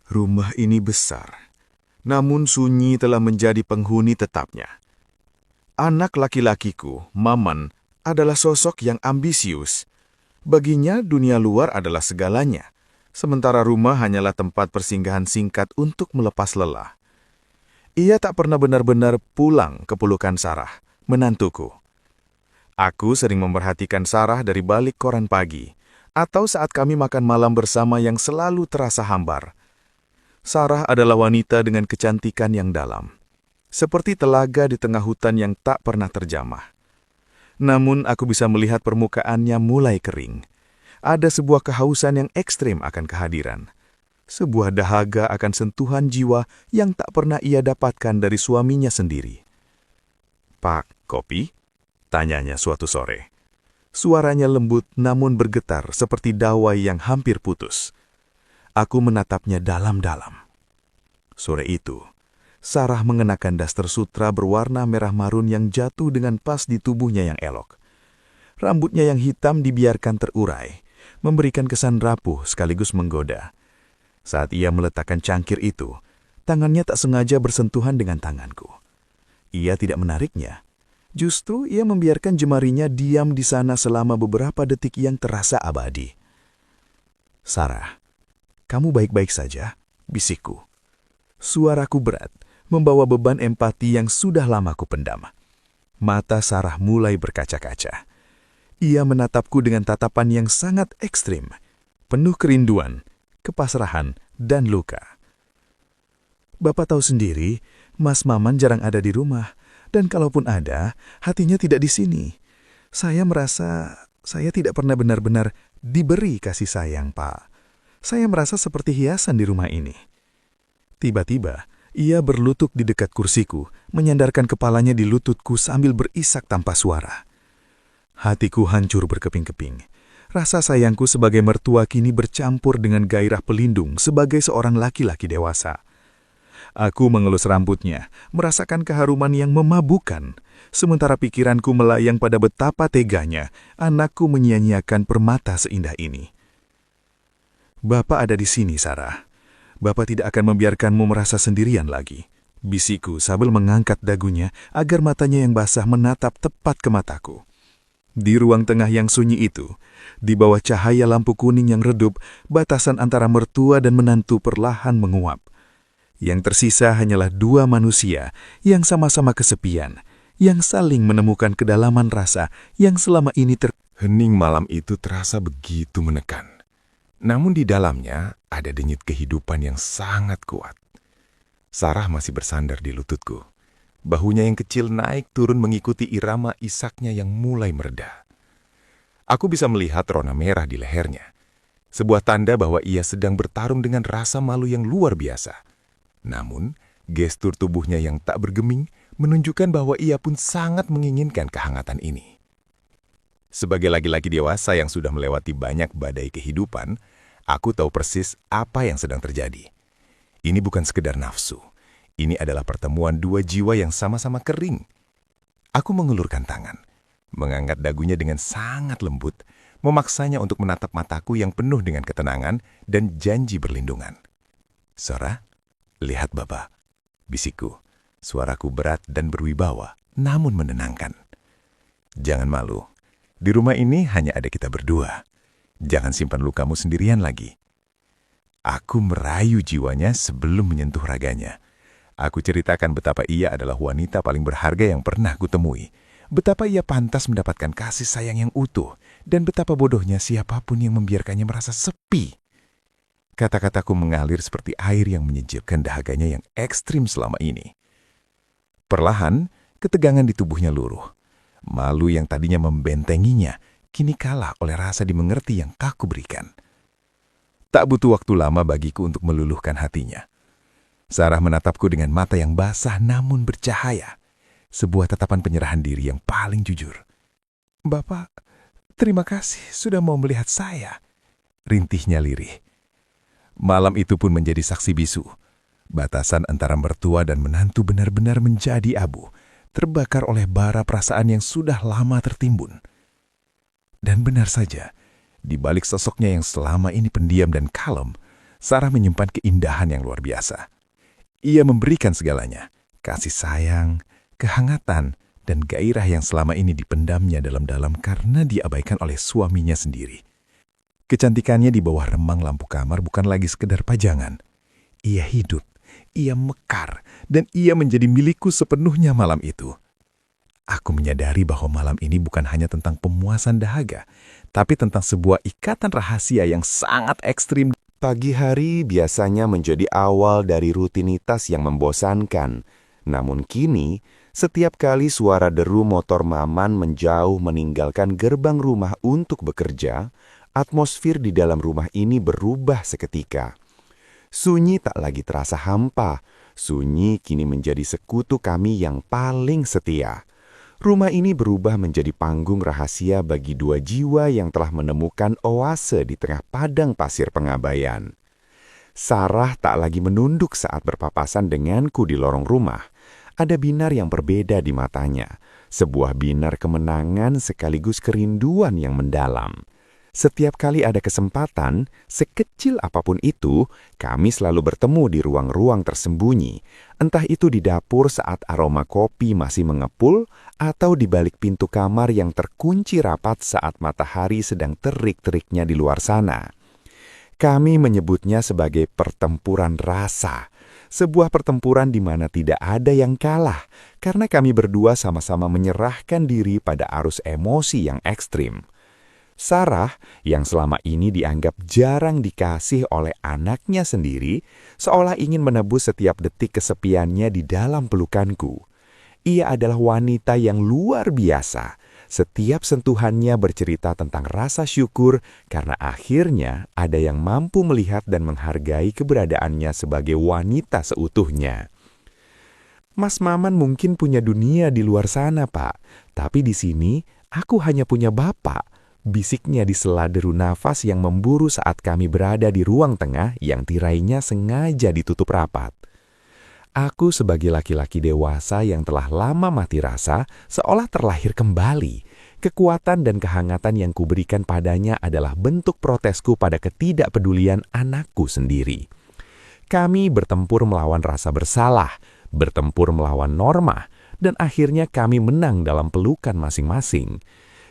Rumah ini besar, namun Sunyi telah menjadi penghuni tetapnya. Anak laki-lakiku, Maman, adalah sosok yang ambisius. Baginya dunia luar adalah segalanya, sementara rumah hanyalah tempat persinggahan singkat untuk melepas lelah. Ia tak pernah benar-benar pulang ke pelukan Sarah, menantuku. Aku sering memperhatikan Sarah dari balik koran pagi, atau saat kami makan malam bersama yang selalu terasa hambar. Sarah adalah wanita dengan kecantikan yang dalam, seperti telaga di tengah hutan yang tak pernah terjamah. Namun aku bisa melihat permukaannya mulai kering. Ada sebuah kehausan yang ekstrim akan kehadiran. Sebuah dahaga akan sentuhan jiwa yang tak pernah ia dapatkan dari suaminya sendiri. "Pak, kopi?" tanyanya suatu sore. Suaranya lembut namun bergetar seperti dawai yang hampir putus. Aku menatapnya dalam-dalam. Sore itu, Sarah mengenakan daster sutra berwarna merah marun yang jatuh dengan pas di tubuhnya yang elok. Rambutnya yang hitam dibiarkan terurai, memberikan kesan rapuh sekaligus menggoda. Saat ia meletakkan cangkir itu, tangannya tak sengaja bersentuhan dengan tanganku. Ia tidak menariknya. Justru ia membiarkan jemarinya diam di sana selama beberapa detik yang terasa abadi. "Sarah, kamu baik-baik saja?" bisikku. Suaraku berat, membawa beban empati yang sudah lama kupendam. Mata Sarah mulai berkaca-kaca. Ia menatapku dengan tatapan yang sangat ekstrim, penuh kerinduan, kepasrahan, dan luka. "Bapak tahu sendiri, Mas Maman jarang ada di rumah, dan kalaupun ada, hatinya tidak di sini. Saya merasa saya tidak pernah benar-benar diberi kasih sayang, Pak. Saya merasa seperti hiasan di rumah ini." Tiba-tiba, ia berlutut di dekat kursiku, menyandarkan kepalanya di lututku sambil berisak tanpa suara. Hatiku hancur berkeping-keping. Rasa sayangku sebagai mertua kini bercampur dengan gairah pelindung sebagai seorang laki-laki dewasa. Aku mengelus rambutnya, merasakan keharuman yang memabukkan, sementara pikiranku melayang pada betapa teganya anakku menyia-nyiakan permata seindah ini. "Bapak ada di sini, Sarah. Bapak tidak akan membiarkanmu merasa sendirian lagi," bisikku sambil mengangkat dagunya agar matanya yang basah menatap tepat ke mataku. Di ruang tengah yang sunyi itu, di bawah cahaya lampu kuning yang redup, batasan antara mertua dan menantu perlahan menguap. Yang tersisa hanyalah dua manusia yang sama-sama kesepian, yang saling menemukan kedalaman rasa yang selama ini Hening malam itu terasa begitu menekan. Namun di dalamnya ada denyut kehidupan yang sangat kuat. Sarah masih bersandar di lututku. Bahunya yang kecil naik turun mengikuti irama isaknya yang mulai mereda. Aku bisa melihat rona merah di lehernya. Sebuah tanda bahwa ia sedang bertarung dengan rasa malu yang luar biasa. Namun, gestur tubuhnya yang tak bergeming menunjukkan bahwa ia pun sangat menginginkan kehangatan ini. Sebagai laki-laki dewasa yang sudah melewati banyak badai kehidupan, aku tahu persis apa yang sedang terjadi. Ini bukan sekedar nafsu. Ini adalah pertemuan dua jiwa yang sama-sama kering. Aku mengulurkan tangan, mengangkat dagunya dengan sangat lembut, memaksanya untuk menatap mataku yang penuh dengan ketenangan dan janji berlindungan. "Sarah, lihat Bapak," bisikku. Suaraku berat dan berwibawa, namun menenangkan. "Jangan malu. Di rumah ini hanya ada kita berdua. Jangan simpan lukamu sendirian lagi." Aku merayu jiwanya sebelum menyentuh raganya. Aku ceritakan betapa ia adalah wanita paling berharga yang pernah kutemui. Betapa ia pantas mendapatkan kasih sayang yang utuh. Dan betapa bodohnya siapapun yang membiarkannya merasa sepi. Kata-kataku mengalir seperti air yang menyejukkan dahaganya yang ekstrim selama ini. Perlahan, ketegangan di tubuhnya luruh. Malu yang tadinya membentenginya, kini kalah oleh rasa dimengerti yang kaku berikan. Tak butuh waktu lama bagiku untuk meluluhkan hatinya. Sarah menatapku dengan mata yang basah namun bercahaya. Sebuah tatapan penyerahan diri yang paling jujur. "Bapak, terima kasih sudah mau melihat saya," rintihnya lirih. Malam itu pun menjadi saksi bisu. Batasan antara mertua dan menantu benar-benar menjadi abu, terbakar oleh bara perasaan yang sudah lama tertimbun. Dan benar saja, di balik sosoknya yang selama ini pendiam dan kalem, Sarah menyimpan keindahan yang luar biasa. Ia memberikan segalanya, kasih sayang, kehangatan, dan gairah yang selama ini dipendamnya dalam-dalam karena diabaikan oleh suaminya sendiri. Kecantikannya di bawah remang lampu kamar bukan lagi sekedar pajangan. Ia hidup, ia mekar, dan ia menjadi milikku sepenuhnya malam itu. Aku menyadari bahwa malam ini bukan hanya tentang pemuasan dahaga, tapi tentang sebuah ikatan rahasia yang sangat ekstrim. Pagi hari biasanya menjadi awal dari rutinitas yang membosankan. Namun kini, setiap kali suara deru motor Maman menjauh meninggalkan gerbang rumah untuk bekerja, atmosfer di dalam rumah ini berubah seketika. Sunyi tak lagi terasa hampa. Sunyi kini menjadi sekutu kami yang paling setia. Rumah ini berubah menjadi panggung rahasia bagi dua jiwa yang telah menemukan oase di tengah padang pasir pengabaian. Sarah tak lagi menunduk saat berpapasan denganku di lorong rumah. Ada binar yang berbeda di matanya, sebuah binar kemenangan sekaligus kerinduan yang mendalam. Setiap kali ada kesempatan, sekecil apapun itu, kami selalu bertemu di ruang-ruang tersembunyi. Entah itu di dapur saat aroma kopi masih mengepul, atau di balik pintu kamar yang terkunci rapat saat matahari sedang terik-teriknya di luar sana. Kami menyebutnya sebagai pertempuran rasa. Sebuah pertempuran di mana tidak ada yang kalah, karena kami berdua sama-sama menyerahkan diri pada arus emosi yang ekstrim. Sarah, yang selama ini dianggap jarang dikasih oleh anaknya sendiri, seolah ingin menebus setiap detik kesepiannya di dalam pelukanku. Ia adalah wanita yang luar biasa. Setiap sentuhannya bercerita tentang rasa syukur karena akhirnya ada yang mampu melihat dan menghargai keberadaannya sebagai wanita seutuhnya. Mas Maman mungkin punya dunia di luar sana, Pak. Tapi di sini, aku hanya punya Bapak. Bisiknya di sela deru nafas yang memburu saat kami berada di ruang tengah yang tirainya sengaja ditutup rapat. Aku sebagai laki-laki dewasa yang telah lama mati rasa, seolah terlahir kembali. Kekuatan dan kehangatan yang kuberikan padanya adalah bentuk protesku pada ketidakpedulian anakku sendiri. Kami bertempur melawan rasa bersalah, bertempur melawan norma, dan akhirnya kami menang dalam pelukan masing-masing.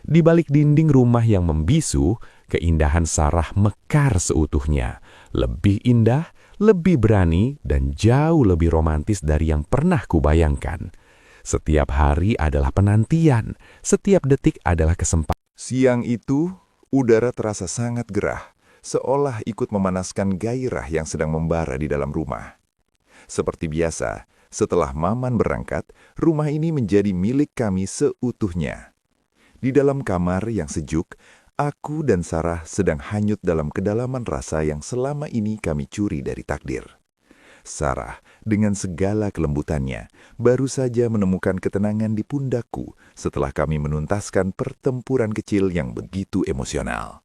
Di balik dinding rumah yang membisu, keindahan Sarah mekar seutuhnya. Lebih indah, lebih berani, dan jauh lebih romantis dari yang pernah kubayangkan. Setiap hari adalah penantian, setiap detik adalah kesempatan. Siang itu, udara terasa sangat gerah, seolah ikut memanaskan gairah yang sedang membara di dalam rumah. Seperti biasa, setelah Maman berangkat, rumah ini menjadi milik kami seutuhnya. Di dalam kamar yang sejuk, aku dan Sarah sedang hanyut dalam kedalaman rasa yang selama ini kami curi dari takdir. Sarah, dengan segala kelembutannya, baru saja menemukan ketenangan di pundakku setelah kami menuntaskan pertempuran kecil yang begitu emosional.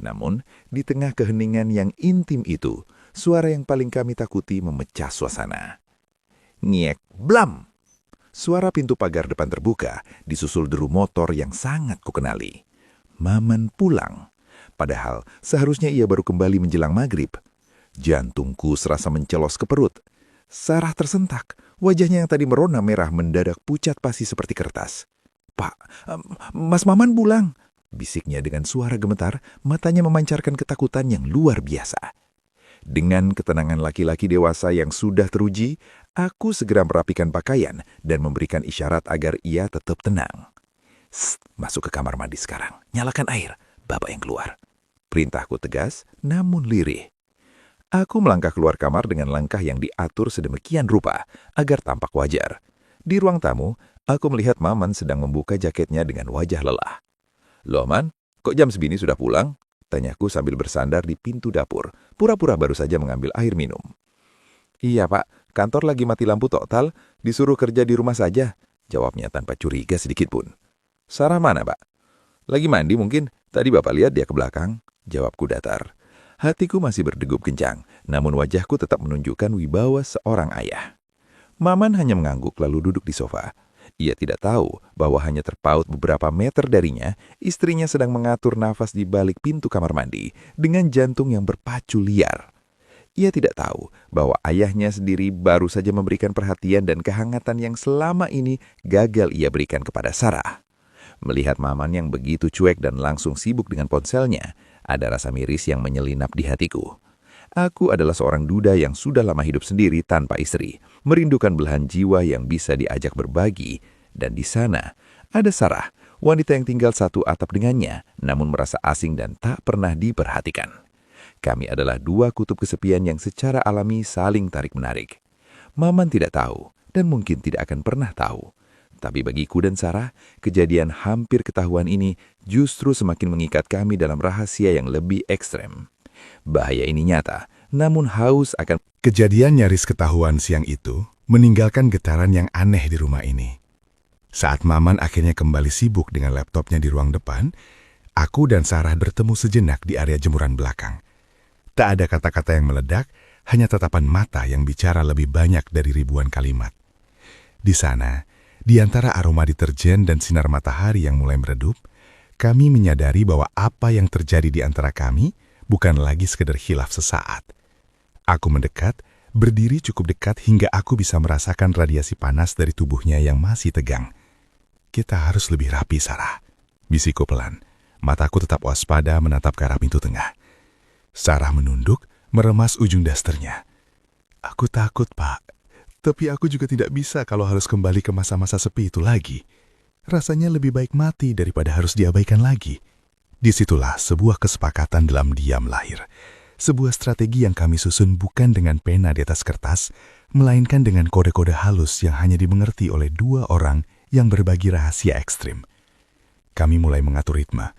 Namun, di tengah keheningan yang intim itu, suara yang paling kami takuti memecah suasana. Ngiek, blam! Suara pintu pagar depan terbuka, disusul deru motor yang sangat kukenali. Maman pulang. Padahal seharusnya ia baru kembali menjelang maghrib. Jantungku serasa mencelos ke perut. Sarah tersentak. Wajahnya yang tadi merona merah mendadak pucat pasi seperti kertas. "Pak, Mas Maman pulang," bisiknya dengan suara gemetar, matanya memancarkan ketakutan yang luar biasa. Dengan ketenangan laki-laki dewasa yang sudah teruji, aku segera merapikan pakaian dan memberikan isyarat agar ia tetap tenang. Masuk ke kamar mandi sekarang. Nyalakan air. Bapak yang keluar." Perintahku tegas, namun lirih. Aku melangkah keluar kamar dengan langkah yang diatur sedemikian rupa, agar tampak wajar. Di ruang tamu, aku melihat Maman sedang membuka jaketnya dengan wajah lelah. "Loh, Man, kok jam segini sudah pulang?" tanyaku sambil bersandar di pintu dapur, pura-pura baru saja mengambil air minum. "Iya, Pak, kantor lagi mati lampu total, disuruh kerja di rumah saja," jawabnya tanpa curiga sedikit pun. "Sarah mana, Pak?" "Lagi mandi mungkin, tadi Bapak lihat dia ke belakang," jawabku datar. Hatiku masih berdegup kencang, namun wajahku tetap menunjukkan wibawa seorang ayah. Maman hanya mengangguk lalu duduk di sofa. Ia tidak tahu bahwa hanya terpaut beberapa meter darinya, istrinya sedang mengatur nafas di balik pintu kamar mandi dengan jantung yang berpacu liar. Ia tidak tahu bahwa ayahnya sendiri baru saja memberikan perhatian dan kehangatan yang selama ini gagal ia berikan kepada Sarah. Melihat Maman yang begitu cuek dan langsung sibuk dengan ponselnya, ada rasa miris yang menyelinap di hatiku. Aku adalah seorang duda yang sudah lama hidup sendiri tanpa istri, merindukan belahan jiwa yang bisa diajak berbagi. Dan di sana ada Sarah, wanita yang tinggal satu atap dengannya, namun merasa asing dan tak pernah diperhatikan. Kami adalah dua kutub kesepian yang secara alami saling tarik-menarik. Maman tidak tahu, dan mungkin tidak akan pernah tahu. Tapi bagiku dan Sarah, kejadian hampir ketahuan ini justru semakin mengikat kami dalam rahasia yang lebih ekstrem. Bahaya ini nyata, namun haus akan... Kejadian nyaris ketahuan siang itu meninggalkan getaran yang aneh di rumah ini. Saat Maman akhirnya kembali sibuk dengan laptopnya di ruang depan, aku dan Sarah bertemu sejenak di area jemuran belakang. Tak ada kata-kata yang meledak, hanya tatapan mata yang bicara lebih banyak dari ribuan kalimat. Di sana, di antara aroma deterjen dan sinar matahari yang mulai meredup, kami menyadari bahwa apa yang terjadi di antara kami bukan lagi sekedar khilaf sesaat. Aku mendekat, berdiri cukup dekat hingga aku bisa merasakan radiasi panas dari tubuhnya yang masih tegang. Kita harus lebih rapi, Sarah. Bisikku pelan. Mataku tetap waspada menatap ke arah pintu tengah. Sarah menunduk, meremas ujung dasternya. Aku takut, Pak. Tapi aku juga tidak bisa kalau harus kembali ke masa-masa sepi itu lagi. Rasanya lebih baik mati daripada harus diabaikan lagi. Disitulah sebuah kesepakatan dalam diam lahir. Sebuah strategi yang kami susun bukan dengan pena di atas kertas, melainkan dengan kode-kode halus yang hanya dimengerti oleh dua orang yang berbagi rahasia ekstrim. Kami mulai mengatur ritme.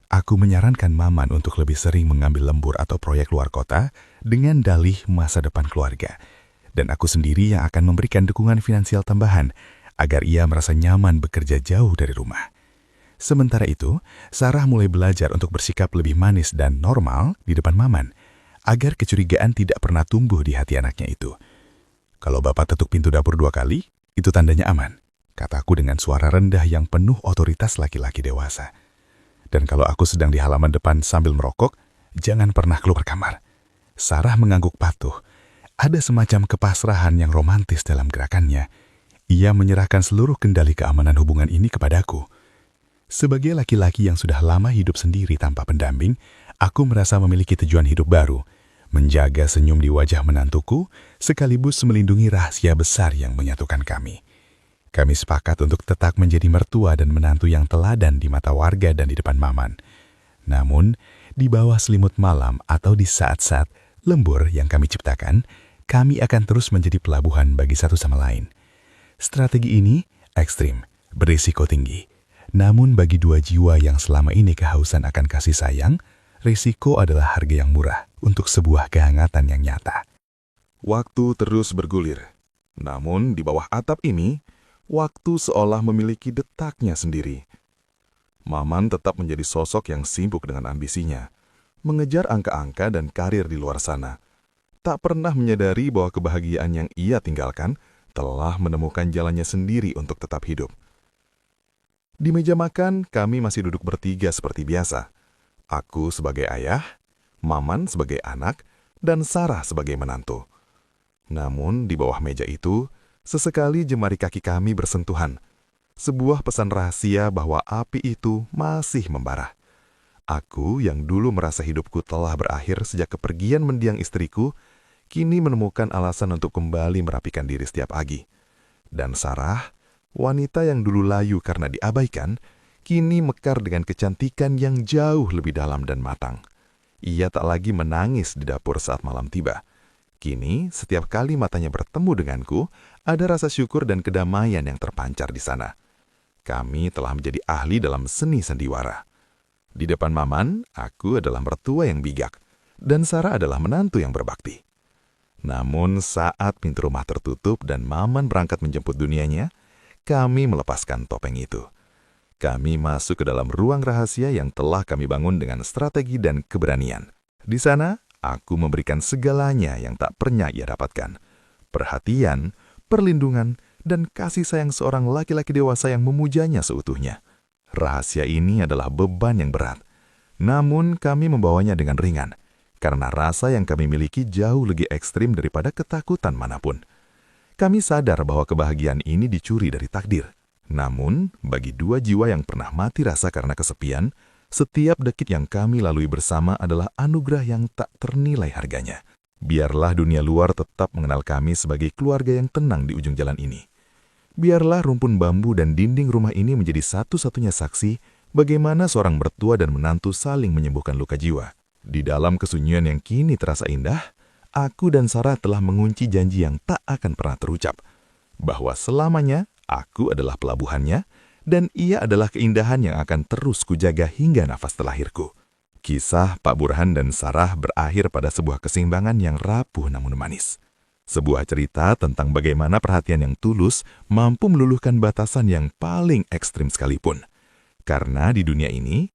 Aku menyarankan Maman untuk lebih sering mengambil lembur atau proyek luar kota dengan dalih masa depan keluarga. Dan aku sendiri yang akan memberikan dukungan finansial tambahan agar ia merasa nyaman bekerja jauh dari rumah. Sementara itu, Sarah mulai belajar untuk bersikap lebih manis dan normal di depan Maman, agar kecurigaan tidak pernah tumbuh di hati anaknya itu. Kalau Bapak ketuk pintu dapur 2 kali, itu tandanya aman, kataku dengan suara rendah yang penuh otoritas laki-laki dewasa. Dan kalau aku sedang di halaman depan sambil merokok, jangan pernah keluar kamar. Sarah mengangguk patuh. Ada semacam kepasrahan yang romantis dalam gerakannya. Ia menyerahkan seluruh kendali keamanan hubungan ini kepadaku. Sebagai laki-laki yang sudah lama hidup sendiri tanpa pendamping, aku merasa memiliki tujuan hidup baru, menjaga senyum di wajah menantuku, sekaligus melindungi rahasia besar yang menyatukan kami. Kami sepakat untuk tetap menjadi mertua dan menantu yang teladan di mata warga dan di depan Maman. Namun, di bawah selimut malam atau di saat-saat lembur yang kami ciptakan, kami akan terus menjadi pelabuhan bagi satu sama lain. Strategi ini ekstrim, berisiko tinggi. Namun bagi dua jiwa yang selama ini kehausan akan kasih sayang, risiko adalah harga yang murah untuk sebuah kehangatan yang nyata. Waktu terus bergulir. Namun di bawah atap ini, waktu seolah memiliki detaknya sendiri. Maman tetap menjadi sosok yang sibuk dengan ambisinya, mengejar angka-angka dan karir di luar sana. Tak pernah menyadari bahwa kebahagiaan yang ia tinggalkan telah menemukan jalannya sendiri untuk tetap hidup. Di meja makan, kami masih duduk bertiga seperti biasa. Aku sebagai ayah, Maman sebagai anak, dan Sarah sebagai menantu. Namun di bawah meja itu, sesekali jemari kaki kami bersentuhan. Sebuah pesan rahasia bahwa api itu masih membara. Aku yang dulu merasa hidupku telah berakhir sejak kepergian mendiang istriku, kini menemukan alasan untuk kembali merapikan diri setiap pagi. Dan Sarah, wanita yang dulu layu karena diabaikan, kini mekar dengan kecantikan yang jauh lebih dalam dan matang. Ia tak lagi menangis di dapur saat malam tiba. Kini, setiap kali matanya bertemu denganku, ada rasa syukur dan kedamaian yang terpancar di sana. Kami telah menjadi ahli dalam seni sandiwara. Di depan Maman, aku adalah mertua yang bijak, dan Sarah adalah menantu yang berbakti. Namun saat pintu rumah tertutup dan Maman berangkat menjemput dunianya, kami melepaskan topeng itu. Kami masuk ke dalam ruang rahasia yang telah kami bangun dengan strategi dan keberanian. Di sana, aku memberikan segalanya yang tak pernah ia dapatkan. Perhatian, perlindungan, dan kasih sayang seorang laki-laki dewasa yang memujanya seutuhnya. Rahasia ini adalah beban yang berat. Namun kami membawanya dengan ringan. karena rasa yang kami miliki jauh lebih ekstrim daripada ketakutan manapun. Kami sadar bahwa kebahagiaan ini dicuri dari takdir. Namun, bagi dua jiwa yang pernah mati rasa karena kesepian, setiap detik yang kami lalui bersama adalah anugerah yang tak ternilai harganya. Biarlah dunia luar tetap mengenal kami sebagai keluarga yang tenang di ujung jalan ini. Biarlah rumpun bambu dan dinding rumah ini menjadi satu-satunya saksi bagaimana seorang mertua dan menantu saling menyembuhkan luka jiwa. Di dalam kesunyian yang kini terasa indah, aku dan Sarah telah mengunci janji yang tak akan pernah terucap, bahwa selamanya aku adalah pelabuhannya dan ia adalah keindahan yang akan terus kujaga hingga nafas terakhirku. Kisah Pak Burhan dan Sarah berakhir pada sebuah keseimbangan yang rapuh namun manis. Sebuah cerita tentang bagaimana perhatian yang tulus mampu meluluhkan batasan yang paling ekstrim sekalipun. Karena di dunia ini,